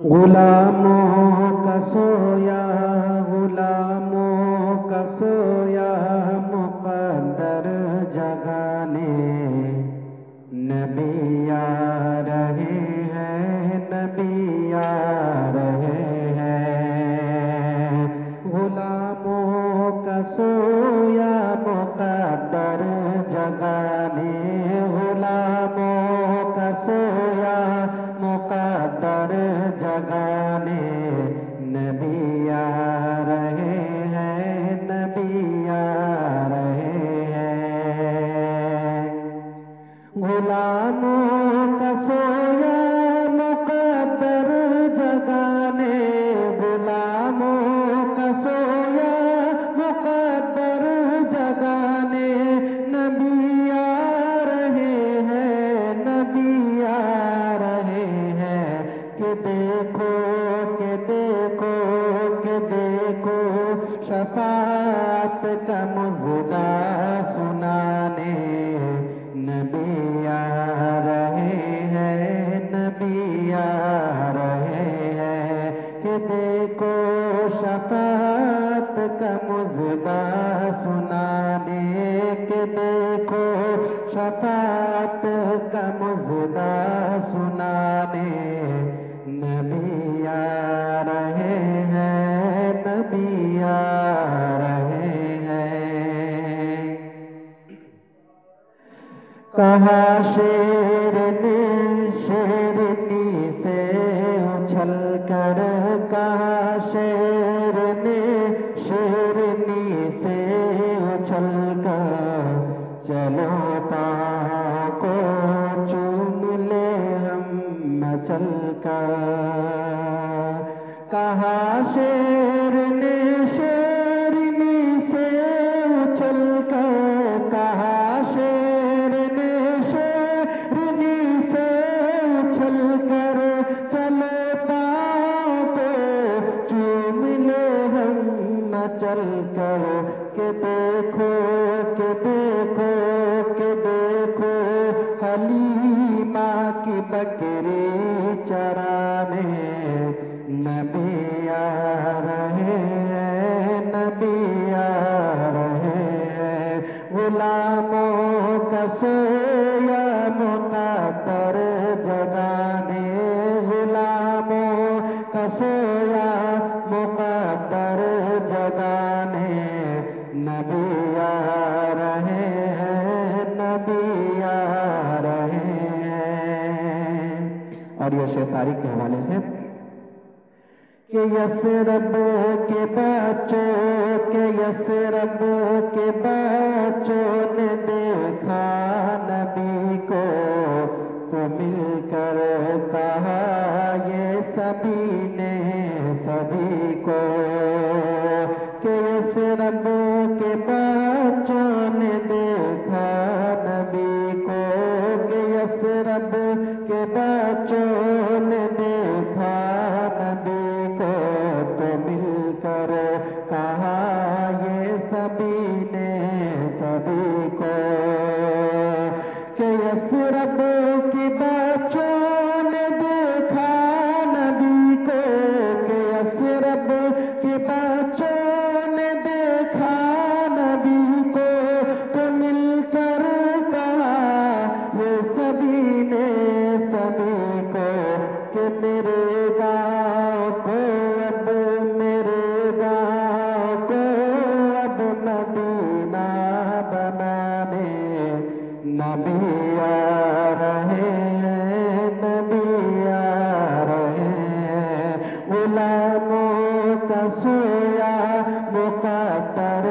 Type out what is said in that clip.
गुलामों का सोया, गुलामों का सोया मुक़द्दर जगाने नबी आ रहे हैं, नबी आ रहे हैं। गुलामों का सोया मुक़द्दर जगाने, गुलामों का सोया मुक़द्दर जगाने नबी आ रहे हैं, नबी आ रहे हैं। गुलामों का सोया मुक़द्दर जगाने, गुलामों का सोया मुक़द्दर जगाने नबी आ रहे हैं, नबी आ रहे हैं। कि देखो, कि देखो, कि देखो शफ़ाअत का मुज़्दा सुनाने नबी आ रहे हैं, नबी आ रहे हैं। कि देखो शफ़ाअत का मुज़्दा सुनाने, कि देखो शफ़ाअत का मुज़्दा सुनाने नबी आ रहे हैं, नबी आ रहे हैं। कहा शेर ने शेरनी से उछल कर, कहा शेर ने शेरनी से उछल कर, चलो पाँव को चूम ले हम मचल कर। कहा शेर ने शेरनी से उछल कर, कहा शेर ने शेरनी से उछल कर, चलो पाँव को चूम ले हम मचल कर। के देखो, के देखो, के देखो हलीमा की बकरी चराने नबी आ रहे हैं, नबी आ रहे हैं। गुलामों का सोया मुक़द्दर जगाने, गुलामों का सोया मुक़द्दर जगाने नबी आ रहे हैं, नबी आ रहे हैं। और ये शेर तारीख के हवाले से कि यसरब के बच्चों, के यसरब के बच्चों ने देखा नबी को, तो मिलकर कहा ये सभी ने सभी को। कि यसरब के बच्चों ने देखा नबी को, कि यसरब के बच्चों ने देखा नबी को, तो मिलकर कहा ये सभी ने सभी को। कि यसरब के बच्चों ने देखा नबी को, कि यसरब के बच्चों ने देखा नबी को, तो मिलकर कहा ये सभी ने सभी को। कि मेरे गाँव को अब, मेरे गाँव को अब मदीना बनाने नबी आ रहे हैं, नबी आ रहे हैं। गुलामों का सोया मुक़द्दर